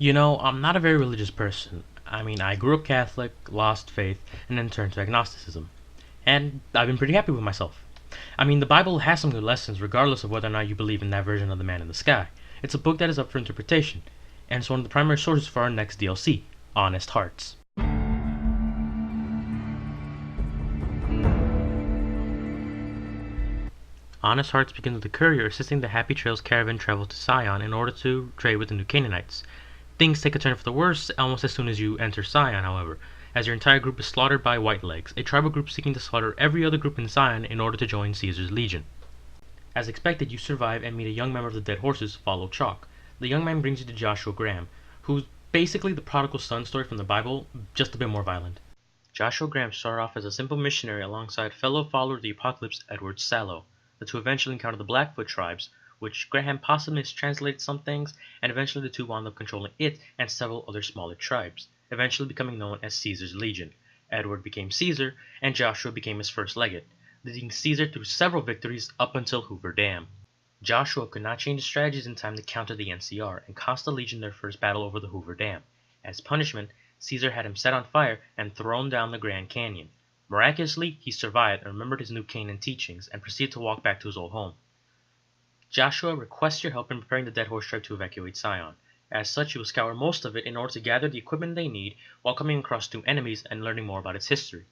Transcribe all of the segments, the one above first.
I'm not a very religious person. I grew up Catholic, lost faith, and then turned to agnosticism. And I've been pretty happy with myself. The Bible has some good lessons, regardless of whether or not you believe in that version of the man in the sky. It's a book that is up for interpretation, and it's one of the primary sources for our next DLC, Honest Hearts. Honest Hearts begins with the courier assisting the Happy Trails caravan travel to Sion in order to trade with the new Canaanites. Things take a turn for the worse almost as soon as you enter Sion, however, as your entire group is slaughtered by Whitelegs, a tribal group seeking to slaughter every other group in Sion in order to join Caesar's legion. As expected, you survive and meet a young member of the Dead Horses, Follow Chalk. The young man brings you to Joshua Graham, who's basically the prodigal son story from the Bible, just a bit more violent. Joshua Graham started off as a simple missionary alongside fellow follower of the Apocalypse Edward Sallow. The two eventually encountered the Blackfoot tribes, which Graham possibly mistranslated some things, and eventually the two wound up controlling it and several other smaller tribes, eventually becoming known as Caesar's Legion. Edward became Caesar, and Joshua became his first legate, leading Caesar through several victories up until Hoover Dam. Joshua could not change his strategies in time to counter the NCR and cost the Legion their first battle over the Hoover Dam. As punishment, Caesar had him set on fire and thrown down the Grand Canyon. Miraculously, he survived and remembered his new Canaan teachings and proceeded to walk back to his old home. Joshua requests your help in preparing the Dead Horse tribe to evacuate Sion. As such, you will scour most of it in order to gather the equipment they need while coming across new enemies and learning more about its history.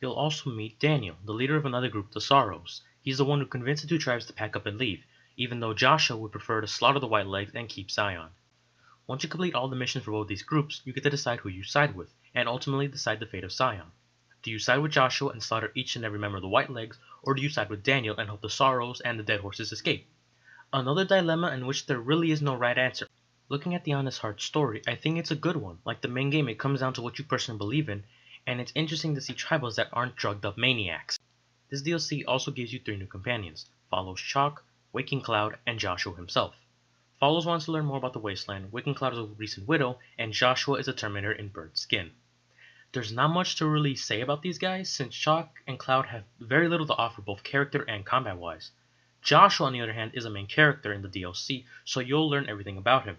You'll also meet Daniel, the leader of another group, the Sorrows. He's the one who convinced the two tribes to pack up and leave, even though Joshua would prefer to slaughter the Whitelegs and keep Sion. Once you complete all the missions for both these groups, you get to decide who you side with, and ultimately decide the fate of Sion. Do you side with Joshua and slaughter each and every member of the Whitelegs, or do you side with Daniel and hope the Sorrows and the Dead Horses escape? Another dilemma in which there really is no right answer. Looking at the Honest Heart story, I think it's a good one. Like the main game, it comes down to what you personally believe in, and it's interesting to see tribals that aren't drugged up maniacs. This DLC also gives you 3 new companions, Follows Chalk, Waking Cloud, and Joshua himself. Follows wants to learn more about the Wasteland, Waking Cloud is a recent widow, and Joshua is a Terminator in burnt skin. There's not much to really say about these guys, since Chalk and Cloud have very little to offer both character and combat-wise. Joshua, on the other hand, is a main character in the DLC, so you'll learn everything about him.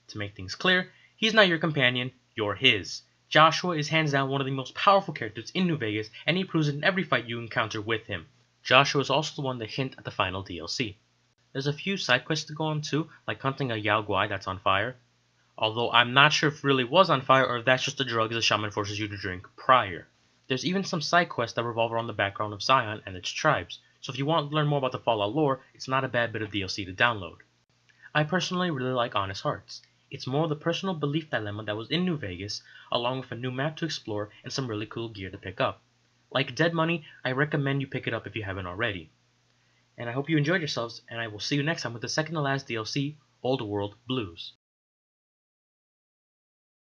To make things clear, he's not your companion, you're his. Joshua is hands down one of the most powerful characters in New Vegas, and he proves it in every fight you encounter with him. Joshua is also the one to hint at the final DLC. There's a few side quests to go on too, like hunting a Yao Guai that's on fire. Although I'm not sure if it really was on fire or if that's just a drug the shaman forces you to drink prior. There's even some side quests that revolve around the background of Sion and its tribes, so if you want to learn more about the Fallout lore, it's not a bad bit of DLC to download. I personally really like Honest Hearts. It's more of the personal belief dilemma that was in New Vegas, along with a new map to explore and some really cool gear to pick up. Like Dead Money, I recommend you pick it up if you haven't already. And I hope you enjoyed yourselves, and I will see you next time with the second to last DLC, Old World Blues.